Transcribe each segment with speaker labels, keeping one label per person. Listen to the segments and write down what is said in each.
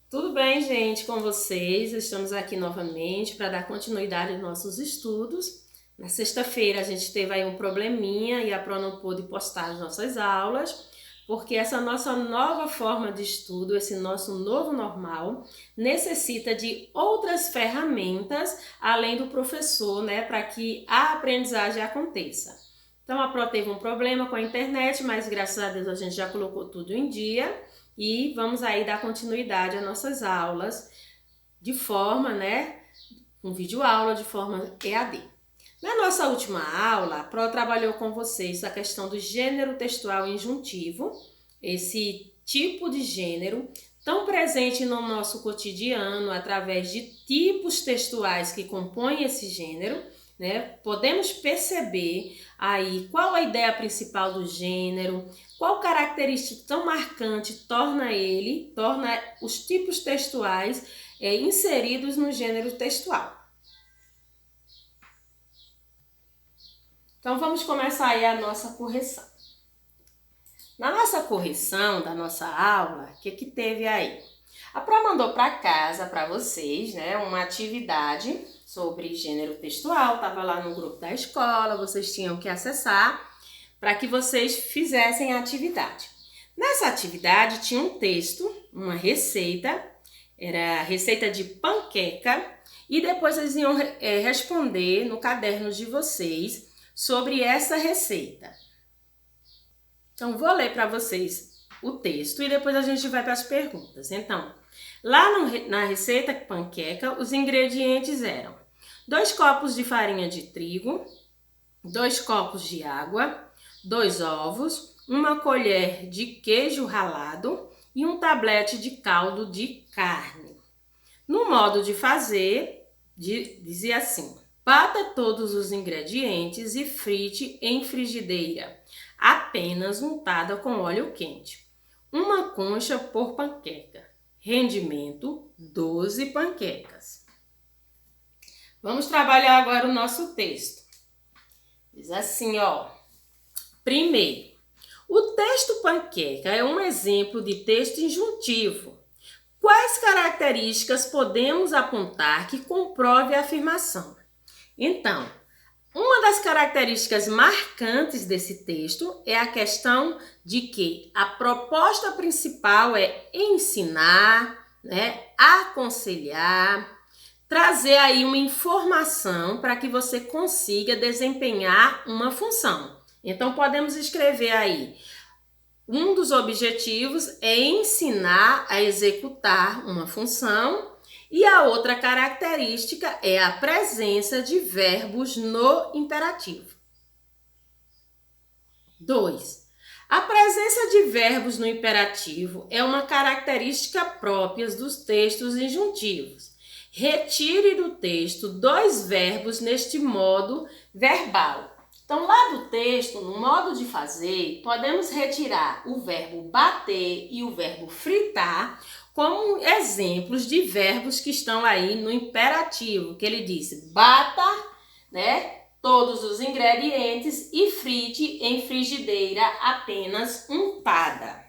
Speaker 1: Tudo bem, gente, com vocês? Estamos aqui novamente para dar continuidade aos nossos estudos. Na sexta-feira a gente teve aí um probleminha e a Pro não pôde postar as nossas aulas, porque essa nossa nova forma de estudo, esse nosso novo normal, necessita de outras ferramentas além do professor, né, para que a aprendizagem aconteça. Então a Pro teve um problema com a internet, mas graças a Deus a gente já colocou tudo em dia. E vamos aí dar continuidade às nossas aulas de forma, né, com videoaula de forma EAD. Na nossa última aula, a Pro trabalhou com vocês a questão do gênero textual injuntivo, esse tipo de gênero tão presente no nosso cotidiano através de tipos textuais que compõem esse gênero, né? Podemos perceber aí qual a ideia principal do gênero, qual característica tão marcante torna os tipos textuais inseridos no gênero textual. Então vamos começar aí a nossa correção. Na nossa correção da nossa aula, o que teve aí? A Pro mandou para casa, para vocês, né, uma atividade sobre gênero textual, estava lá no grupo da escola, vocês tinham que acessar para que vocês fizessem a atividade. Nessa atividade tinha um texto, uma receita, era a receita de panqueca, e depois eles iam responder no caderno de vocês sobre essa receita. Então, vou ler para vocês o texto e depois a gente vai para as perguntas. Então, lá na receita panqueca, os ingredientes eram 2 copos de farinha de trigo, 2 copos de água, 2 ovos, 1 colher de queijo ralado e um tablete de caldo de carne. No modo de fazer, dizia assim: bata todos os ingredientes e frite em frigideira, apenas untada com óleo quente. 1 concha por panqueca. Rendimento: 12 panquecas. Vamos trabalhar agora o nosso texto. Diz assim, ó. Primeiro, o texto panqueca é um exemplo de texto injuntivo. Quais características podemos apontar que comprove a afirmação? Então, uma das características marcantes desse texto é a questão de que a proposta principal é ensinar, né, aconselhar, trazer aí uma informação para que você consiga desempenhar uma função. Então, podemos escrever aí: um dos objetivos é ensinar a executar uma função, e a outra característica é a presença de verbos no imperativo. 2. A presença de verbos no imperativo é uma característica própria dos textos injuntivos. Retire do texto 2 verbos neste modo verbal. Então, lá do texto, no modo de fazer, podemos retirar o verbo bater e o verbo fritar como exemplos de verbos que estão aí no imperativo, que ele disse: bata, né, todos os ingredientes e frite em frigideira apenas untada.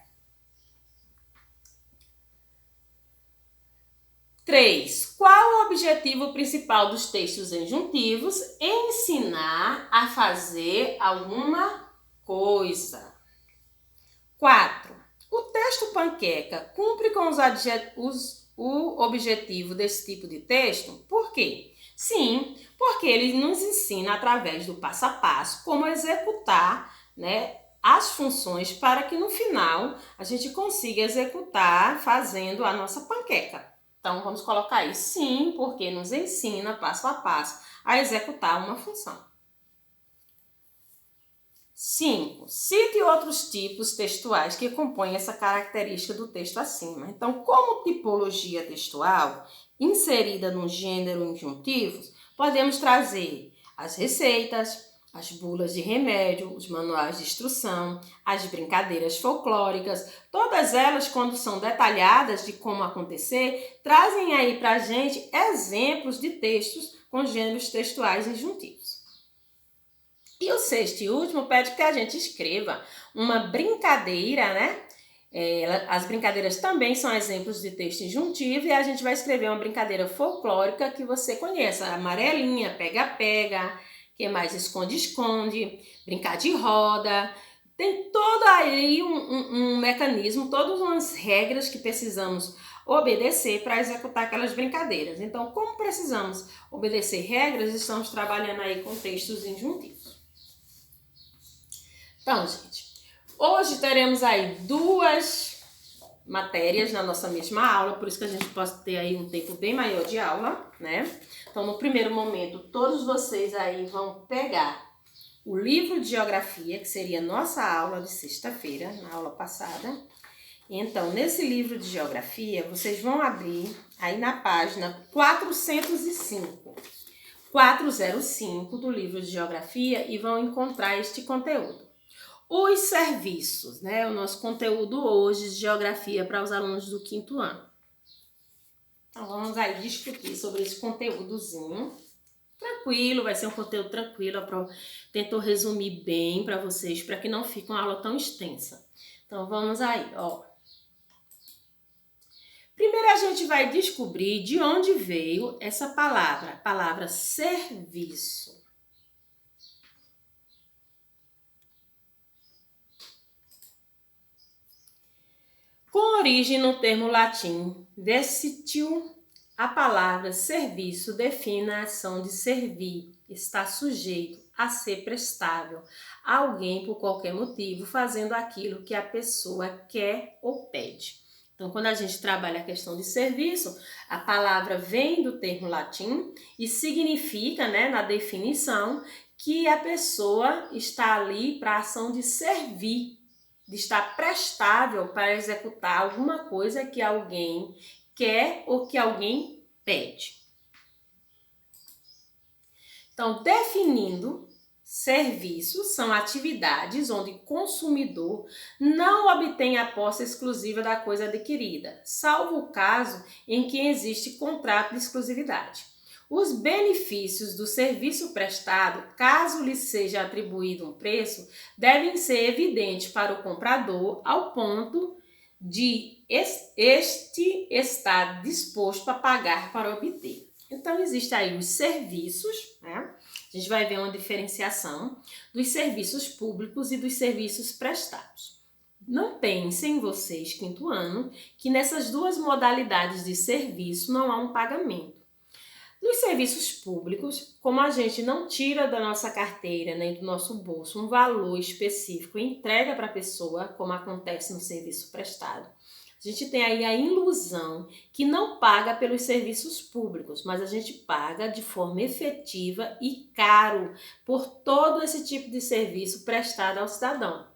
Speaker 1: 3. Qual o objetivo principal dos textos injuntivos? Ensinar a fazer alguma coisa. 4. O texto panqueca cumpre com o objetivo desse tipo de texto? Por quê? Sim, porque ele nos ensina através do passo a passo como executar, né, as funções para que no final a gente consiga executar fazendo a nossa panqueca. Então, vamos colocar aí sim, porque nos ensina passo a passo a executar uma função. 5. Cite outros tipos textuais que compõem essa característica do texto acima. Então, como tipologia textual inserida no gênero injuntivos, podemos trazer as receitas, as bulas de remédio, os manuais de instrução, as brincadeiras folclóricas, todas elas, quando são detalhadas de como acontecer, trazem aí para a gente exemplos de textos com gêneros textuais injuntivos. E o 6º e último pede que a gente escreva uma brincadeira, né, As brincadeiras também são exemplos de texto injuntivo e a gente vai escrever uma brincadeira folclórica que você conheça. Amarelinha, pega-pega, que mais? Esconde-esconde, brincar de roda. Tem todo aí um mecanismo, todas umas regras que precisamos obedecer para executar aquelas brincadeiras. Então, como precisamos obedecer regras, estamos trabalhando aí com textos injuntivos. Então, gente, hoje teremos aí 2 matérias na nossa mesma aula, por isso que a gente pode ter aí um tempo bem maior de aula, né? Então, no primeiro momento, todos vocês aí vão pegar o livro de geografia, que seria nossa aula de sexta-feira, na aula passada. Então, nesse livro de geografia, vocês vão abrir aí na página 405. 405 do livro de geografia e vão encontrar este conteúdo. Os serviços, né? O nosso conteúdo hoje de geografia para os alunos do 5º ano. Então, vamos aí discutir sobre esse conteúdozinho. Tranquilo, vai ser um conteúdo tranquilo. Tentou resumir bem para vocês, para que não fique uma aula tão extensa. Então, vamos aí, ó. Primeiro a gente vai descobrir de onde veio essa palavra, a palavra serviço. Com origem no termo latim vestio, a palavra serviço define a ação de servir, está sujeito a ser prestável a alguém por qualquer motivo, fazendo aquilo que a pessoa quer ou pede. Então, quando a gente trabalha a questão de serviço, a palavra vem do termo latim e significa, né, na definição, que a pessoa está ali para a ação de servir, de estar prestável para executar alguma coisa que alguém quer ou que alguém pede. Então, definindo, serviços são atividades onde o consumidor não obtém a posse exclusiva da coisa adquirida, salvo o caso em que existe contrato de exclusividade. Os benefícios do serviço prestado, caso lhe seja atribuído um preço, devem ser evidentes para o comprador ao ponto de este estar disposto a pagar para obter. Então, existem aí os serviços, né? A gente vai ver uma diferenciação dos serviços públicos e dos serviços prestados. Não pensem vocês, 5º ano, que nessas 2 modalidades de serviço não há um pagamento. Nos serviços públicos, como a gente não tira da nossa carteira nem do nosso bolso um valor específico e entrega para a pessoa, como acontece no serviço prestado, a gente tem aí a ilusão que não paga pelos serviços públicos, mas a gente paga de forma efetiva e caro por todo esse tipo de serviço prestado ao cidadão.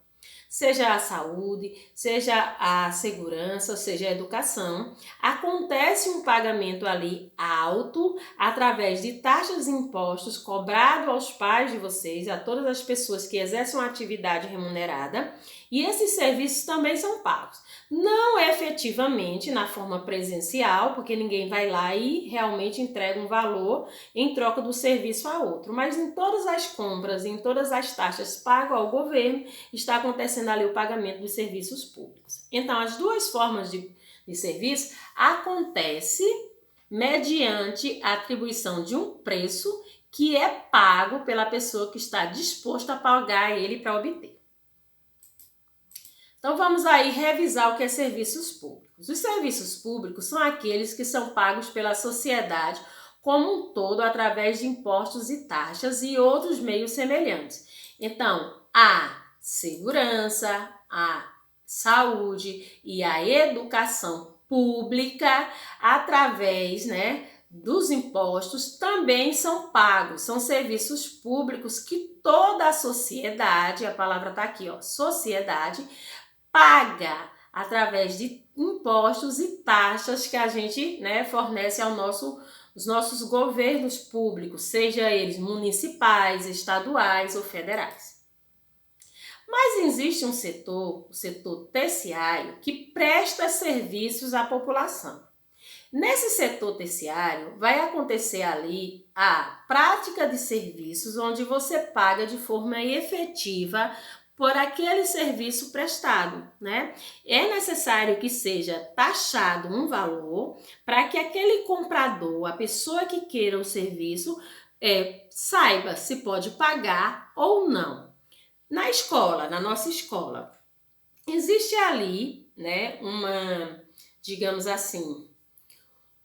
Speaker 1: Seja a saúde, seja a segurança, seja a educação, acontece um pagamento ali alto através de taxas e impostos cobrado aos pais de vocês, a todas as pessoas que exercem uma atividade remunerada, e esses serviços também são pagos. Não efetivamente na forma presencial, porque ninguém vai lá e realmente entrega um valor em troca do serviço a outro, mas em todas as compras, em todas as taxas pagas ao governo, está acontecendo ali o pagamento dos serviços públicos. Então, as 2 formas de serviço acontece mediante a atribuição de um preço que é pago pela pessoa que está disposta a pagar ele para obter. Então, vamos aí revisar o que é serviços públicos. Os serviços públicos são aqueles que são pagos pela sociedade como um todo através de impostos e taxas e outros meios semelhantes. Então, a segurança, a saúde e a educação pública através, né, dos impostos também são pagos, são serviços públicos que toda a sociedade, a palavra está aqui, ó, sociedade, paga através de impostos e taxas que a gente, né, fornece os nossos governos públicos, seja eles municipais, estaduais ou federais. Mas existe um setor, o setor terciário, que presta serviços à população. Nesse setor terciário, vai acontecer ali a prática de serviços onde você paga de forma efetiva por aquele serviço prestado, né? É necessário que seja taxado um valor para que aquele comprador, a pessoa que queira o serviço, saiba se pode pagar ou não. Na escola, na nossa escola, existe ali, né, digamos assim,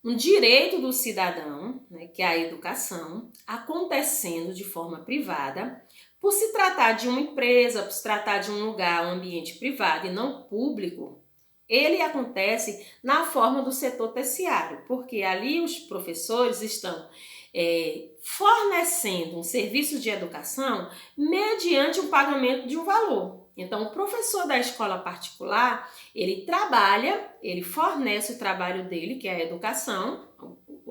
Speaker 1: um direito do cidadão, né, que é a educação, acontecendo de forma privada, por se tratar de uma empresa, por se tratar de um lugar, um ambiente privado e não público. Ele acontece na forma do setor terciário, porque ali os professores estão fornecendo um serviço de educação mediante o pagamento de um valor. Então, o professor da escola particular, ele trabalha, ele fornece o trabalho dele, que é a educação,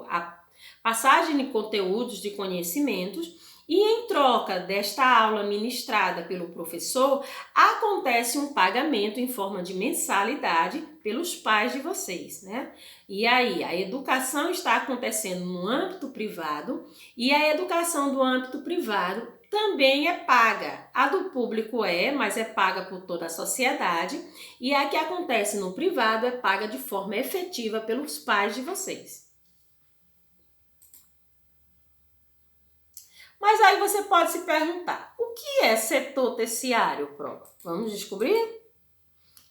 Speaker 1: a passagem de conteúdos, de conhecimentos, e em troca desta aula ministrada pelo professor, acontece um pagamento em forma de mensalidade pelos pais de vocês, né? E aí, a educação está acontecendo no âmbito privado e a educação do âmbito privado também é paga. A do público mas é paga por toda a sociedade, e a que acontece no privado é paga de forma efetiva pelos pais de vocês. Mas aí você pode se perguntar, o que é setor terciário, Pro? Vamos descobrir?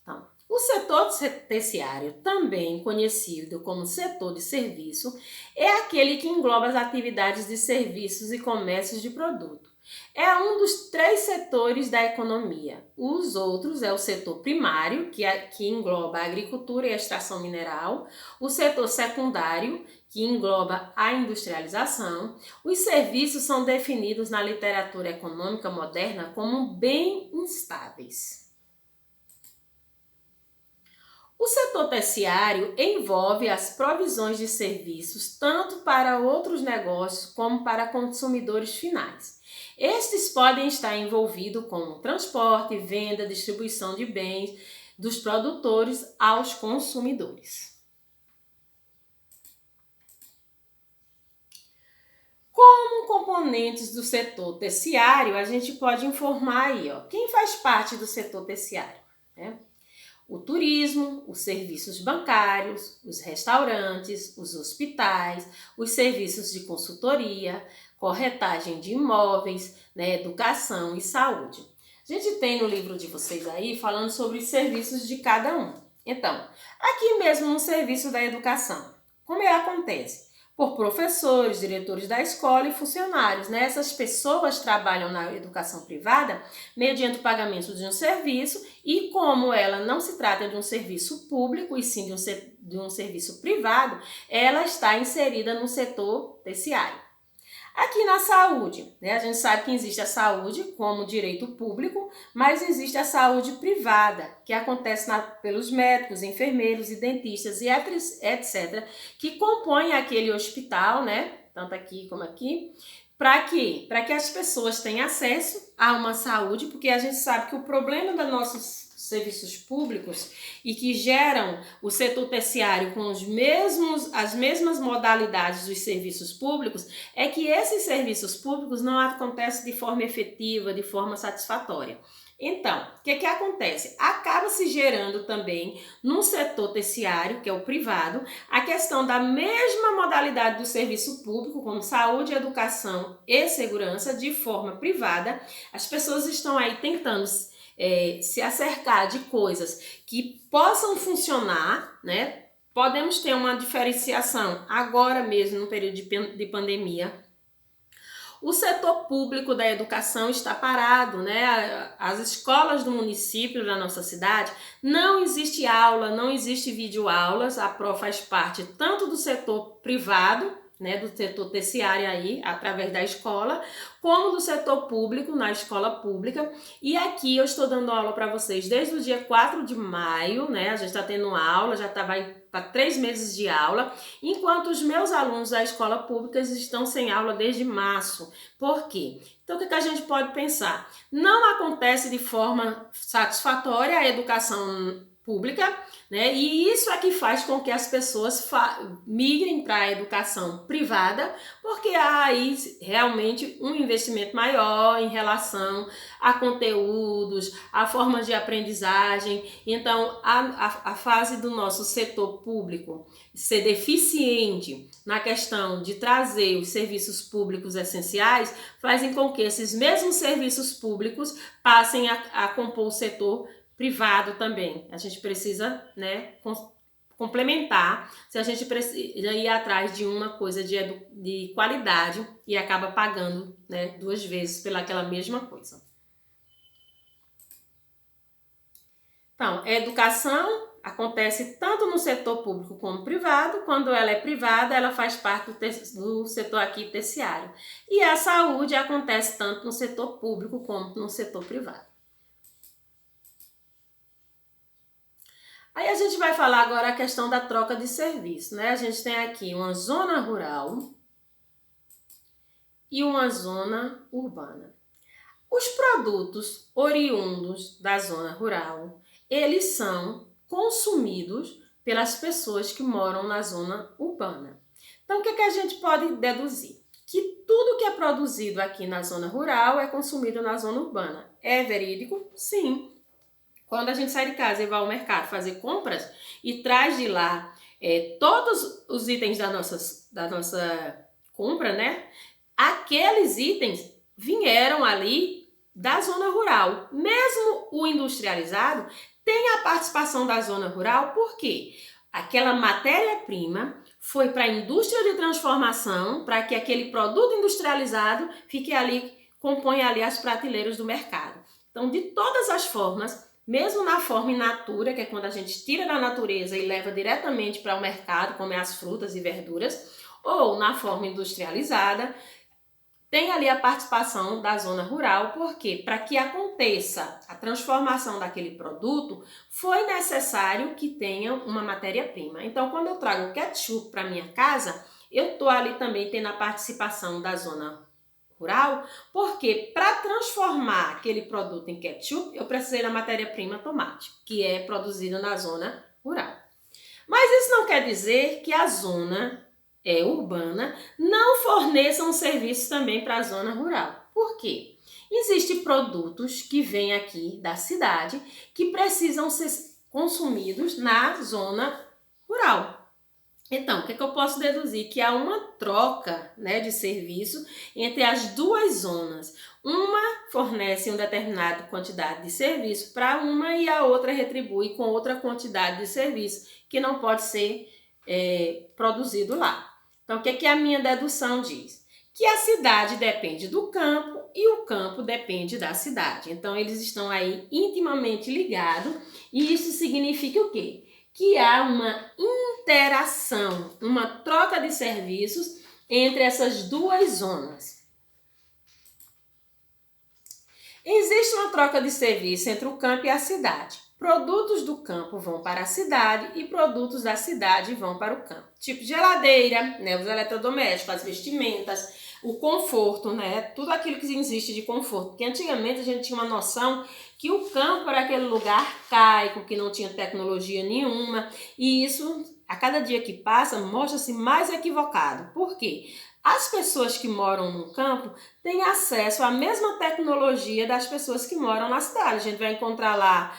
Speaker 1: Então, o setor terciário, também conhecido como setor de serviço, é aquele que engloba as atividades de serviços e comércios de produto. É um dos 3 setores da economia. Os outros é o setor primário, que engloba a agricultura e a extração mineral, o setor secundário, que engloba a industrialização. Os serviços são definidos na literatura econômica moderna como bem instáveis. O setor terciário envolve as provisões de serviços tanto para outros negócios como para consumidores finais. Estes podem estar envolvidos com transporte, venda, distribuição de bens dos produtores aos consumidores. Como componentes do setor terciário, a gente pode informar aí, quem faz parte do setor terciário, né? O turismo, os serviços bancários, os restaurantes, os hospitais, os serviços de consultoria, corretagem de imóveis, né, educação e saúde. A gente tem no livro de vocês aí falando sobre os serviços de cada um. Então, aqui mesmo no serviço da educação, como ele acontece? Por professores, diretores da escola e funcionários, né? Essas pessoas trabalham na educação privada mediante o pagamento de um serviço, e como ela não se trata de um serviço público e sim de um serviço privado, ela está inserida no setor terciário. Aqui na saúde, né, a gente sabe que existe a saúde como direito público, mas existe a saúde privada, que acontece pelos médicos, enfermeiros e dentistas e etc., que compõem aquele hospital, né, tanto aqui como aqui. Para quê? Para que as pessoas tenham acesso a uma saúde, porque a gente sabe que o problema dos nossos serviços públicos e que geram o setor terciário com as mesmas modalidades dos serviços públicos, é que esses serviços públicos não acontecem de forma efetiva, de forma satisfatória. Então, o que acontece? Acaba se gerando também no setor terciário, que é o privado, a questão da mesma modalidade do serviço público, como saúde, educação e segurança, de forma privada. As pessoas estão aí tentando se acercar de coisas que possam funcionar, né? Podemos ter uma diferenciação agora mesmo, no período de pandemia. O setor público da educação está parado, né? As escolas do município da nossa cidade, não existe aula, não existe videoaulas. A Pro faz parte tanto do setor privado, né, do setor terciário aí, através da escola, como do setor público, na escola pública. E aqui eu estou dando aula para vocês desde o dia 4 de maio, né? A gente está tendo aula, vai para 3 meses de aula, enquanto os meus alunos da escola pública estão sem aula desde março. Por quê? Então, o que a gente pode pensar? Não acontece de forma satisfatória a educação pública, né? E isso é que faz com que as pessoas migrem para a educação privada, porque há aí realmente um investimento maior em relação a conteúdos, a formas de aprendizagem. Então, a fase do nosso setor público ser deficiente na questão de trazer os serviços públicos essenciais fazem com que esses mesmos serviços públicos passem a compor o setor privado também. A gente precisa, né, complementar, se a gente precisa ir atrás de uma coisa de qualidade e acaba pagando, né, 2 vezes pelaquela mesma coisa. Então, a educação acontece tanto no setor público como privado. Quando ela é privada, ela faz parte do setor aqui terciário. E a saúde acontece tanto no setor público como no setor privado. Aí a gente vai falar agora a questão da troca de serviço, né? A gente tem aqui uma zona rural e uma zona urbana. Os produtos oriundos da zona rural, eles são consumidos pelas pessoas que moram na zona urbana. Então, o que a gente pode deduzir? Que tudo que é produzido aqui na zona rural é consumido na zona urbana. É verídico? Sim. Quando a gente sai de casa e vai ao mercado fazer compras e traz de lá todos os itens da nossa compra, né? Aqueles itens vieram ali da zona rural. Mesmo o industrializado tem a participação da zona rural, porque aquela matéria-prima foi para a indústria de transformação, para que aquele produto industrializado fique ali, componha ali as prateleiras do mercado. Então, de todas as formas, mesmo na forma in natura, que é quando a gente tira da natureza e leva diretamente para o mercado, como é as frutas e verduras, ou na forma industrializada, tem ali a participação da zona rural, porque para que aconteça a transformação daquele produto, foi necessário que tenha uma matéria-prima. Então, quando eu trago ketchup para minha casa, eu estou ali também tendo a participação da zona rural, porque para transformar aquele produto em ketchup, eu precisei da matéria-prima tomate, que é produzida na zona rural. Mas isso não quer dizer que a zona urbana não forneçam serviços também para a zona rural. Por quê? Existem produtos que vêm aqui da cidade que precisam ser consumidos na zona rural. Então, o que eu posso deduzir? Que há uma troca, né, de serviço entre as duas zonas. Uma fornece uma determinada quantidade de serviço para uma e a outra retribui com outra quantidade de serviço que não pode ser produzido lá. Então, o que a minha dedução diz? Que a cidade depende do campo e o campo depende da cidade. Então, eles estão aí intimamente ligados e isso significa o quê? Que há uma interação, uma troca de serviços entre essas duas zonas. Existe uma troca de serviço entre o campo e a cidade. Produtos do campo vão para a cidade e produtos da cidade vão para o campo. Tipo geladeira, né, os eletrodomésticos, as vestimentas, o conforto, né, tudo aquilo que existe de conforto. Porque antigamente a gente tinha uma noção que o campo era aquele lugar arcaico, que não tinha tecnologia nenhuma. E isso, a cada dia que passa, mostra-se mais equivocado. Por quê? As pessoas que moram no campo têm acesso à mesma tecnologia das pessoas que moram na cidade. A gente vai encontrar lá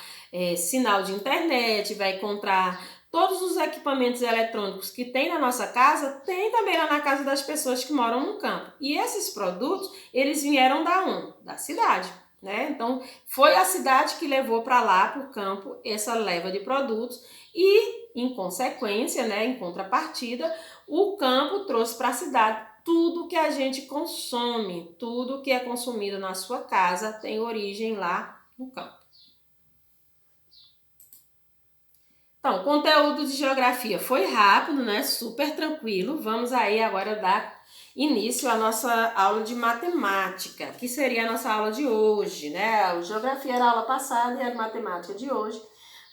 Speaker 1: sinal de internet, vai encontrar todos os equipamentos eletrônicos que tem na nossa casa, tem também lá na casa das pessoas que moram no campo. E esses produtos, eles vieram da onde? Da cidade, né? Então, foi a cidade que levou para lá, para o campo, essa leva de produtos e, em consequência, né, em contrapartida, o campo trouxe para a cidade tudo que a gente consome, tudo que é consumido na sua casa tem origem lá no campo. Então, conteúdo de geografia foi rápido, né? Super tranquilo. Vamos aí agora dar início à nossa aula de matemática, que seria a nossa aula de hoje, né? A geografia era a aula passada e a matemática de hoje.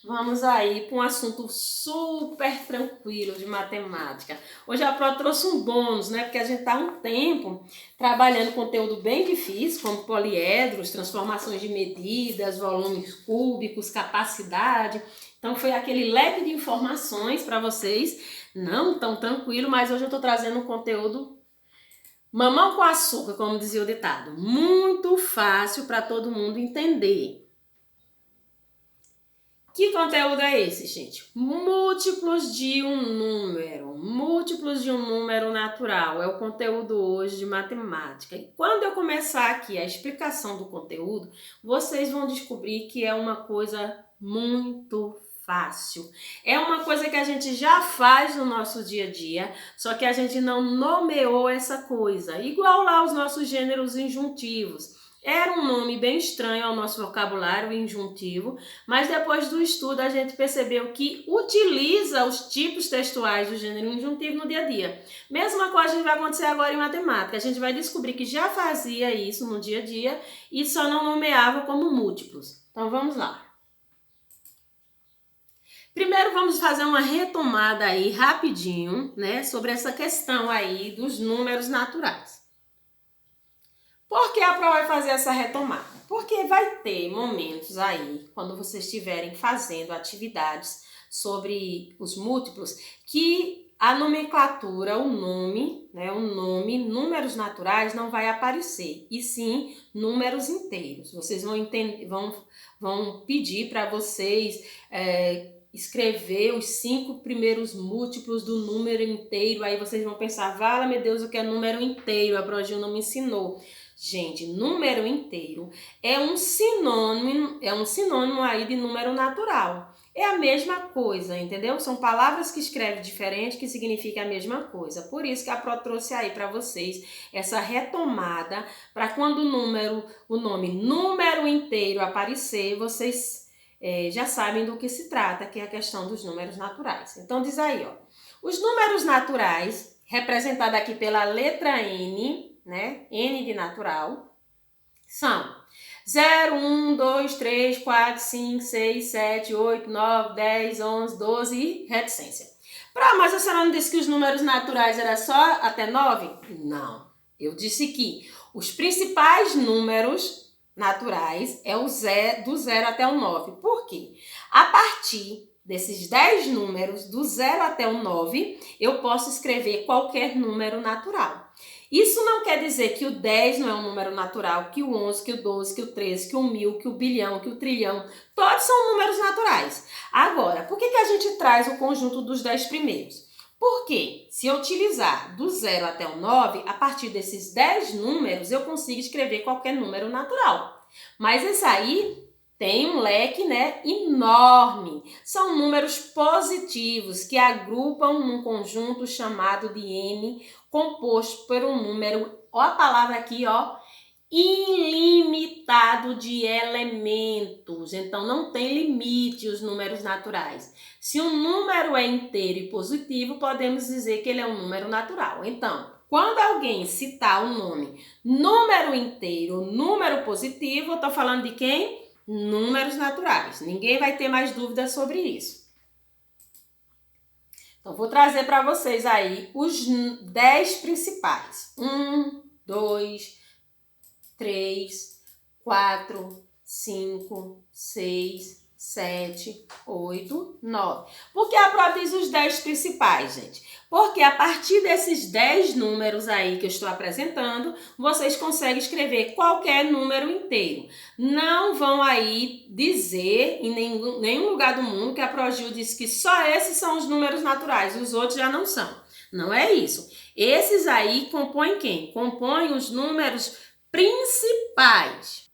Speaker 1: Vamos aí para um assunto super tranquilo de matemática. Hoje a Pro trouxe um bônus, né? Porque a gente está há um tempo trabalhando conteúdo bem difícil, como poliedros, transformações de medidas, volumes cúbicos, capacidade. Então foi aquele leque de informações para vocês, não tão tranquilo, mas hoje eu estou trazendo um conteúdo mamão com açúcar, como dizia o ditado, muito fácil para todo mundo entender. Que conteúdo é esse, gente? Múltiplos de um número. Múltiplos de um número natural. É o conteúdo hoje de matemática. E quando eu começar aqui a explicação do conteúdo, vocês vão descobrir que é uma coisa muito fácil. É uma coisa que a gente já faz no nosso dia a dia, só que a gente não nomeou essa coisa. Igual lá os nossos gêneros injuntivos. Era um nome bem estranho ao nosso vocabulário, injuntivo, mas depois do estudo a gente percebeu que utiliza os tipos textuais do gênero injuntivo no dia a dia. Mesma coisa vai acontecer agora em matemática. A gente vai descobrir que já fazia isso no dia a dia e só não nomeava como múltiplos. Então vamos lá. Primeiro vamos fazer uma retomada aí rapidinho, né, sobre essa questão aí dos números naturais. Por que a prova vai fazer essa retomada? Porque vai ter momentos aí, quando vocês estiverem fazendo atividades sobre os múltiplos, que a nomenclatura, o nome, números naturais não vai aparecer, e sim números inteiros. Vocês vão pedir para vocês escrever os 5 primeiros múltiplos do número inteiro, aí vocês vão pensar, vala, meu Deus, o que é número inteiro? A Progil não me ensinou. Gente, número inteiro é um sinônimo aí de número natural. É a mesma coisa, entendeu? São palavras que escrevem diferente, que significam a mesma coisa. Por isso que a Pro trouxe aí para vocês essa retomada, para quando o nome número inteiro aparecer, vocês já sabem do que se trata, que é a questão dos números naturais. Então diz aí, ó, os números naturais, representados aqui pela letra N, né? N de natural, são 0, 1, 2, 3, 4, 5, 6, 7, 8, 9, 10, 11, 12 e reticência. Mas a senhora não disse que os números naturais eram só até 9? Não. Eu disse que os principais números naturais é do 0 até o 9. Por quê? A partir desses 10 números, do 0 até o 9, eu posso escrever qualquer número natural. Isso não quer dizer que o 10 não é um número natural, que o 11, que o 12, que o 13, que o 1000, que o bilhão, que o trilhão, todos são números naturais. Agora, por que a gente traz o conjunto dos 10 primeiros? Porque se eu utilizar do 0 até o 9, a partir desses 10 números, eu consigo escrever qualquer número natural. Mas esse aí tem um leque, enorme. São números positivos que agrupam num conjunto chamado de N, composto por um número, ó a palavra aqui, ó, ilimitado de elementos. Então, não tem limite os números naturais. Se um número é inteiro e positivo, podemos dizer que ele é um número natural. Então, quando alguém citar o nome número inteiro, número positivo, eu estou falando de quem? Números naturais. Ninguém vai ter mais dúvidas sobre isso. Então, vou trazer para vocês aí os 10 principais. 1, 2, 3, 4, 5, 6, 7, 8, 9. Por que a prova diz os 10 principais, gente? Porque a partir desses 10 números aí que eu estou apresentando, vocês conseguem escrever qualquer número inteiro. Não vão aí dizer em nenhum lugar do mundo que a Progil disse que só esses são os números naturais, os outros já não são. Não é isso. Esses aí compõem quem? Compõem os números principais.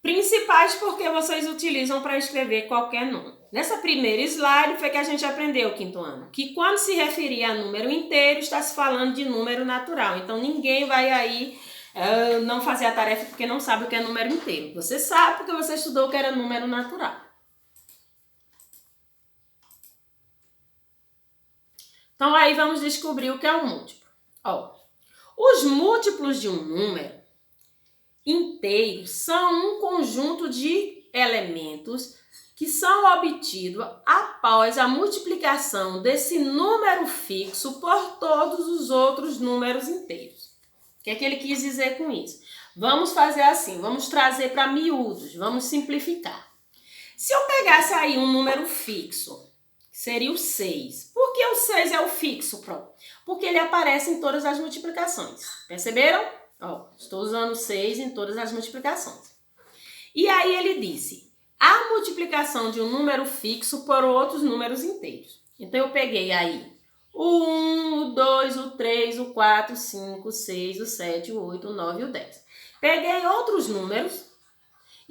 Speaker 1: Principais porque vocês utilizam para escrever qualquer número. Nessa primeira slide foi que a gente aprendeu, quinto ano, que quando se referir a número inteiro, está se falando de número natural. Então, ninguém vai aí não fazer a tarefa porque não sabe o que é número inteiro. Você sabe porque você estudou que era número natural. Então, aí vamos descobrir o que é um múltiplo. Ó, os múltiplos de um número inteiro são um conjunto de elementos que são obtidos após a multiplicação desse número fixo por todos os outros números inteiros. O que é que ele quis dizer com isso? Vamos fazer assim, vamos trazer para miúdos, vamos simplificar. Se eu pegasse aí um número fixo, seria o 6. Por que o 6 é o fixo, Pro? Porque ele aparece em todas as multiplicações. Perceberam? Ó, estou usando o 6 em todas as multiplicações. E aí ele disse, a multiplicação de um número fixo por outros números inteiros. Então eu peguei aí o 1, o 2, o 3, o 4, o 5, o 6, o 7, o 8, o 9 e o 10. Peguei outros números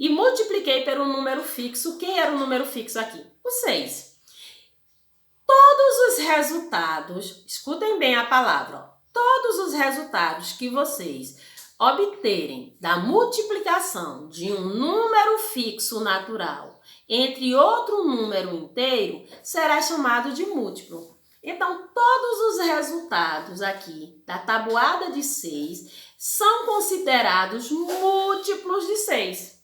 Speaker 1: e multipliquei pelo número fixo. Quem era o número fixo aqui? O 6. Todos os resultados, escutem bem a palavra, ó, todos os resultados que vocês obterem da multiplicação de um número fixo natural entre outro número inteiro será chamado de múltiplo. Então, todos os resultados aqui da tabuada de 6 são considerados múltiplos de 6.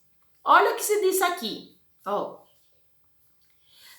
Speaker 1: Olha o que se diz aqui, ó.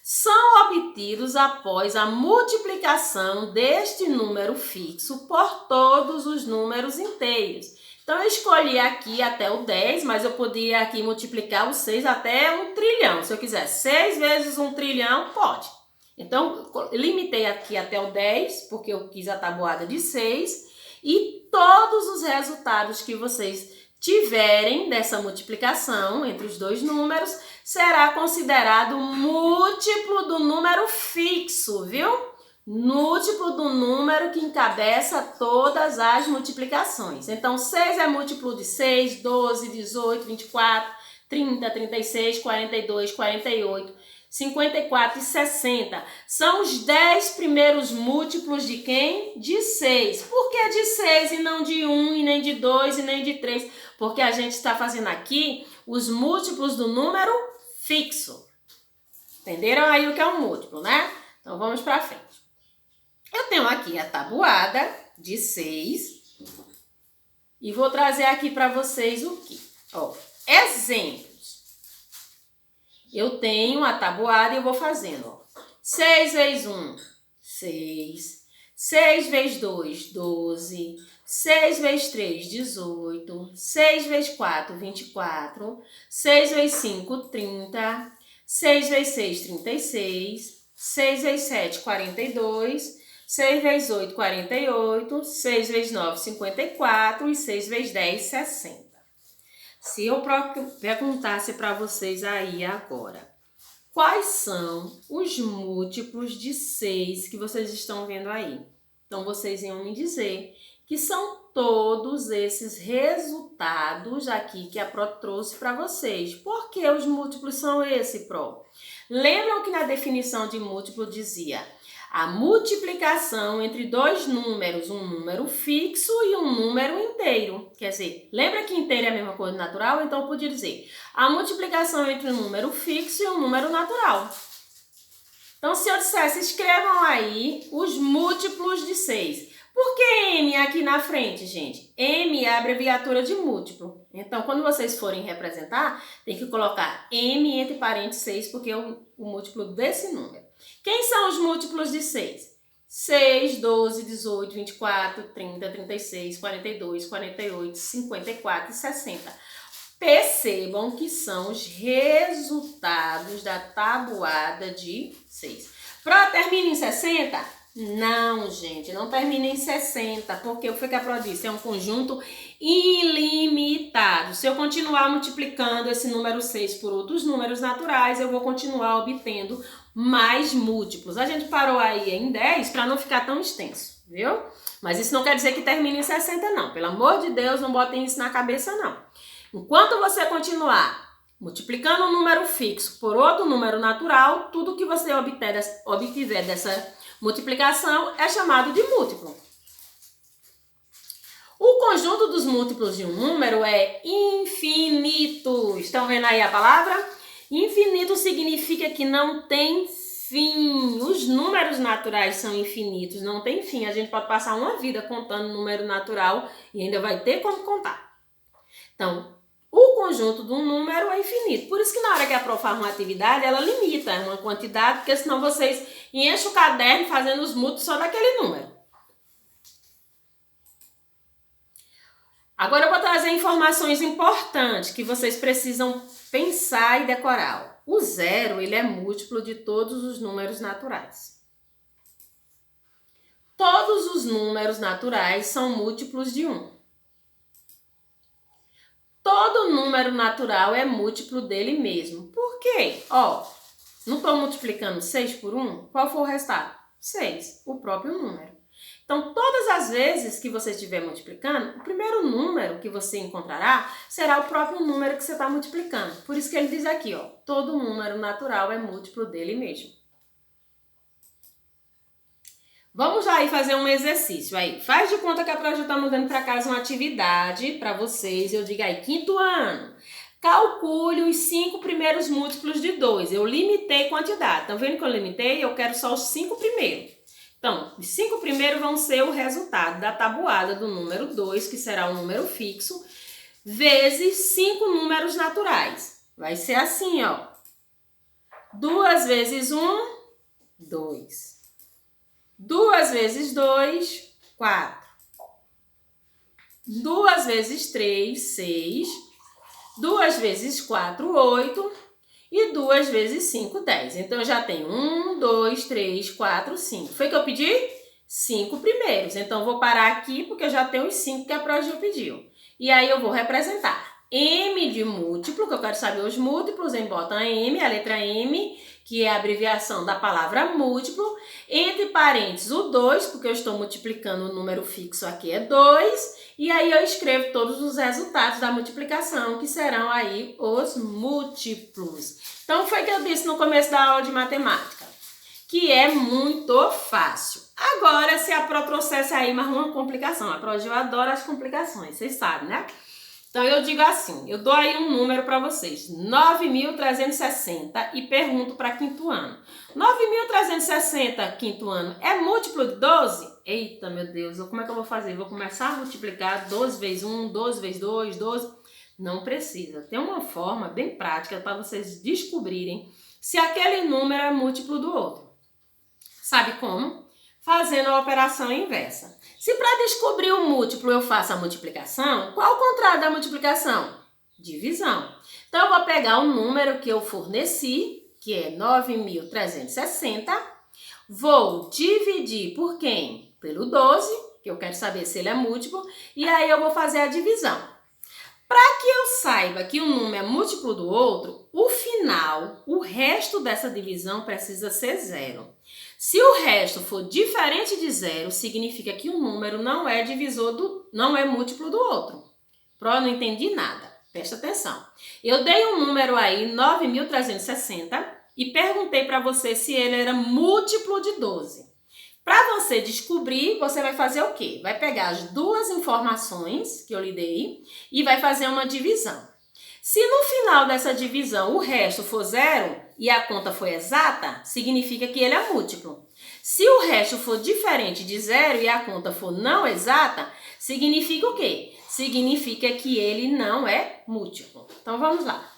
Speaker 1: São obtidos após a multiplicação deste número fixo por todos os números inteiros. Então, eu escolhi aqui até o 10, mas eu podia aqui multiplicar o 6 até 1 trilhão. Se eu quiser 6 vezes 1 trilhão, pode. Então, eu limitei aqui até o 10, porque eu quis a tabuada de 6. E todos os resultados que vocês tiverem dessa multiplicação entre os dois números será considerado múltiplo do número fixo, viu? Múltiplo do número que encabeça todas as multiplicações. Então, 6 é múltiplo de 6, 12, 18, 24, 30, 36, 42, 48, 54 e 60. São os 10 primeiros múltiplos de quem? De 6. Por que de 6 e não de 1, e nem de 2, e nem de 3? Porque a gente está fazendo aqui os múltiplos do número fixo. Entenderam aí o que é um múltiplo, né? Então, vamos para frente. Eu tenho aqui a tabuada de 6 e vou trazer aqui para vocês o que? Ó, exemplos. Eu tenho a tabuada e eu vou fazendo, ó. 6 vezes 1, 6. 6 vezes 2, 12. 6 vezes 3, 18. 6 vezes 4, 24. 6 vezes 5, 30. 6 vezes 6, 36. 6 vezes 7, 42. 6 vezes 8, 48. 6 vezes 9, 54. E 6 vezes 10, 60. Se eu perguntasse para vocês aí agora, quais são os múltiplos de 6 que vocês estão vendo aí? Então, vocês iam me dizer que são todos esses resultados aqui que a Pro trouxe para vocês. Por que os múltiplos são esses, Pro? Lembram que na definição de múltiplo dizia a multiplicação entre dois números, um número fixo e um número inteiro. Quer dizer, lembra que inteiro é a mesma coisa natural? Então, eu podia dizer a multiplicação entre um número fixo e um número natural. Então, se eu dissesse, escrevam aí os múltiplos de 6. Por que M aqui na frente, gente? M é a abreviatura de múltiplo. Então, quando vocês forem representar, tem que colocar M entre parênteses 6, porque é o múltiplo desse número. Quem são os múltiplos de 6? 6, 12, 18, 24, 30, 36, 42, 48, 54 e 60. Percebam que são os resultados da tabuada de 6. Termina em 60? Não, gente, não termina em 60, porque o que a Pro disse? É um conjunto ilimitado. Se eu continuar multiplicando esse número 6 por outros números naturais, eu vou continuar obtendo mais múltiplos. A gente parou aí em 10 para não ficar tão extenso, viu? Mas isso não quer dizer que termine em 60, não. Pelo amor de Deus, não botem isso na cabeça, não. Enquanto você continuar multiplicando um número fixo por outro número natural, tudo que você obtiver dessa multiplicação é chamado de múltiplo. O conjunto dos múltiplos de um número é infinito. Estão vendo aí a palavra? Infinito significa que não tem fim. Os números naturais são infinitos, não tem fim. A gente pode passar uma vida contando número natural e ainda vai ter como contar. Então, o conjunto de um número é infinito. Por isso que na hora que a Pro faz uma atividade, ela limita uma quantidade, porque senão vocês enchem o caderno fazendo os múltiplos só daquele número. Agora eu vou trazer informações importantes que vocês precisam pensar e decorar. O zero, ele é múltiplo de todos os números naturais. Todos os números naturais são múltiplos de 1. Todo número natural é múltiplo dele mesmo. Por quê? Ó, não estou multiplicando 6 por 1? Qual foi o resultado? 6, o próprio número. Então, todas as vezes que você estiver multiplicando, o primeiro número que você encontrará será o próprio número que você está multiplicando. Por isso que ele diz aqui, ó, todo número natural é múltiplo dele mesmo. Vamos lá e fazer um exercício aí. Faz de conta que a Proju está mandando para casa uma atividade para vocês. Eu digo aí, 5º ano. Calcule os 5 primeiros múltiplos de 2. Eu limitei quantidade. Estão vendo que eu limitei? Eu quero só os 5 primeiros. Então, os 5 primeiros vão ser o resultado da tabuada do número 2, que será um número fixo, vezes 5 números naturais. Vai ser assim, ó. 2 vezes 1, 2. 2 vezes 2, 4. 2 vezes 3, 6. 2 vezes 4, 8. E 2 vezes 5, 10. Então, eu já tenho 1, 2, 3, 4, 5. Foi que eu pedi? 5 primeiros. Então, eu vou parar aqui porque eu já tenho os 5 que a Proju pediu. E aí, eu vou representar M de múltiplo, que eu quero saber os múltiplos, em bota M, a letra M, que é a abreviação da palavra múltiplo, entre parênteses o 2, porque eu estou multiplicando o número fixo aqui é 2, e aí eu escrevo todos os resultados da multiplicação, que serão aí os múltiplos. Então, foi o que eu disse no começo da aula de matemática, que é muito fácil. Agora, se a Pro trouxesse aí mais uma complicação, a Pro eu adoro as complicações, vocês sabem, né? Então, eu digo assim, eu dou aí um número para vocês, 9.360, e pergunto para 5º ano. 9.360, 5º ano, é múltiplo de 12? Eita, meu Deus, como é que eu vou fazer? Vou começar a multiplicar 12 vezes 1, 12 vezes 2, 12... Não precisa. Tem uma forma bem prática para vocês descobrirem se aquele número é múltiplo do outro. Sabe como? Fazendo a operação inversa. Se para descobrir o múltiplo eu faço a multiplicação, qual o contrário da multiplicação? Divisão. Então, eu vou pegar o número que eu forneci, que é 9.360, vou dividir por quem? Pelo 12, que eu quero saber se ele é múltiplo, e aí eu vou fazer a divisão. Para que eu saiba que um número é múltiplo do outro, o final, o resto dessa divisão precisa ser 0. Se o resto for diferente de 0, significa que um número não é não é múltiplo do outro. Pro, não entendi nada. Presta atenção. Eu dei um número aí, 9.360, e perguntei para você se ele era múltiplo de 12. Para você descobrir, você vai fazer o quê? Vai pegar as duas informações que eu lhe dei e vai fazer uma divisão. Se no final dessa divisão o resto for 0 e a conta for exata, significa que ele é múltiplo. Se o resto for diferente de 0 e a conta for não exata, significa o quê? Significa que ele não é múltiplo. Então, vamos lá.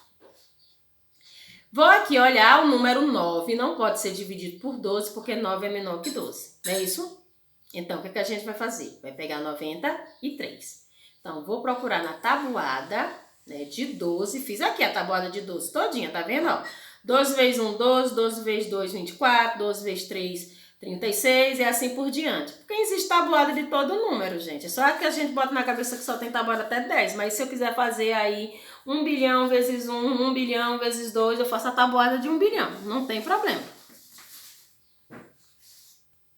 Speaker 1: Vou aqui olhar o número 9, não pode ser dividido por 12, porque 9 é menor que 12, não é isso? Então, o que a gente vai fazer? Vai pegar 93. Então, vou procurar na tabuada, né, de 12, fiz aqui a tabuada de 12 todinha, tá vendo? Ó, 12 vezes 1, 12, 12 vezes 2, 24, 12 vezes 3, 36 e assim por diante. Porque existe tabuada de todo número, gente. É só que a gente bota na cabeça que só tem tabuada até 10, mas se eu quiser fazer aí 1 bilhão vezes 1, 1 bilhão vezes 2, eu faço a tabuada de 1 bilhão, não tem problema.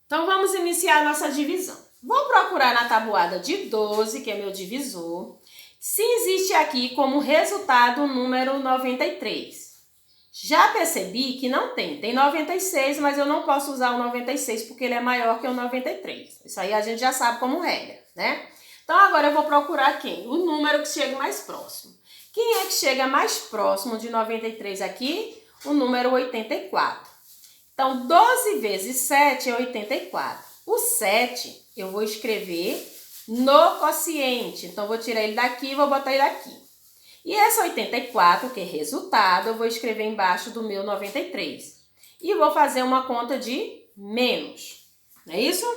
Speaker 1: Então, vamos iniciar a nossa divisão. Vou procurar na tabuada de 12, que é meu divisor, se existe aqui como resultado o número 93. Já percebi que não tem. Tem 96, mas eu não posso usar o 96 porque ele é maior que o 93. Isso aí a gente já sabe como regra, né? Então, agora eu vou procurar quem? O número que chega mais próximo. Quem é que chega mais próximo de 93 aqui? O número 84. Então, 12 vezes 7 é 84. O 7 eu vou escrever no quociente. Então, vou tirar ele daqui e vou botar ele aqui. E essa 84, que é resultado, eu vou escrever embaixo do meu 93. E vou fazer uma conta de menos. Não é isso?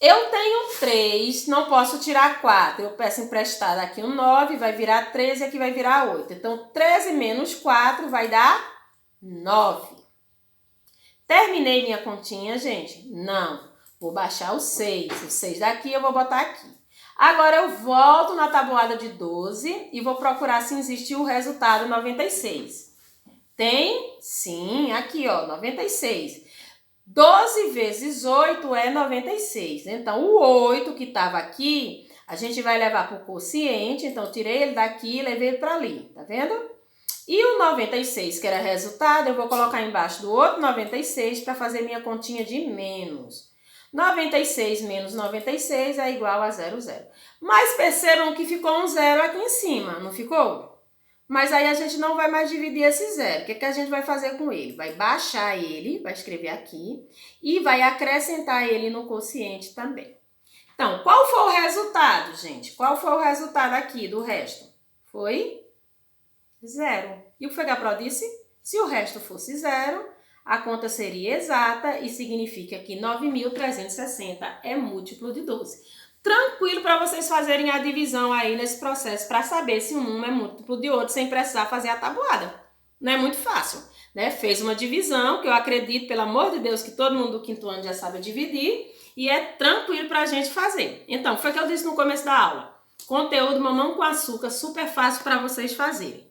Speaker 1: Eu tenho 3, não posso tirar 4. Eu peço emprestado aqui um 9, vai virar 13 e aqui vai virar 8. Então, 13 menos 4 vai dar 9. Terminei minha continha, gente? Não. Vou baixar o 6. O 6 daqui eu vou botar aqui. Agora eu volto na tabuada de 12 e vou procurar se existe o resultado 96. Tem? Sim, aqui ó, 96. 12 vezes 8 é 96. Então, o 8 que estava aqui, a gente vai levar para o quociente. Então, tirei ele daqui e levei ele para ali. Tá vendo? E o 96, que era resultado, eu vou colocar embaixo do outro 96 para fazer minha continha de menos. 96 menos 96 é igual a 0, 0. Mas percebam que ficou um 0 aqui em cima, não ficou? Mas aí a gente não vai mais dividir esse 0. O que a gente vai fazer com ele? Vai baixar ele, vai escrever aqui, e vai acrescentar ele no quociente também. Então, qual foi o resultado, gente? Qual foi o resultado aqui do resto? Foi 0. E o que foi que a Pro disse? Se o resto fosse 0, a conta seria exata e significa que 9.360 é múltiplo de 12. Tranquilo para vocês fazerem a divisão aí nesse processo para saber se um é múltiplo de outro sem precisar fazer a tabuada. Não é muito fácil, né? Fez uma divisão que eu acredito, pelo amor de Deus, que todo mundo do quinto ano já sabe dividir e é tranquilo para a gente fazer. Então, foi o que eu disse no começo da aula. Conteúdo mamão com açúcar, super fácil para vocês fazerem.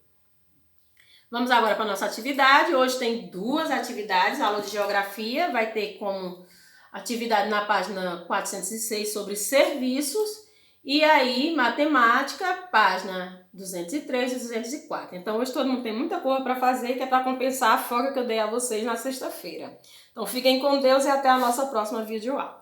Speaker 1: Vamos agora para a nossa atividade. Hoje tem 2 atividades. A aula de geografia vai ter como atividade na página 406 sobre serviços. E aí, matemática, página 203 e 204. Então, hoje todo mundo tem muita coisa para fazer, que é para compensar a folga que eu dei a vocês na sexta-feira. Então, fiquem com Deus e até a nossa próxima videoaula.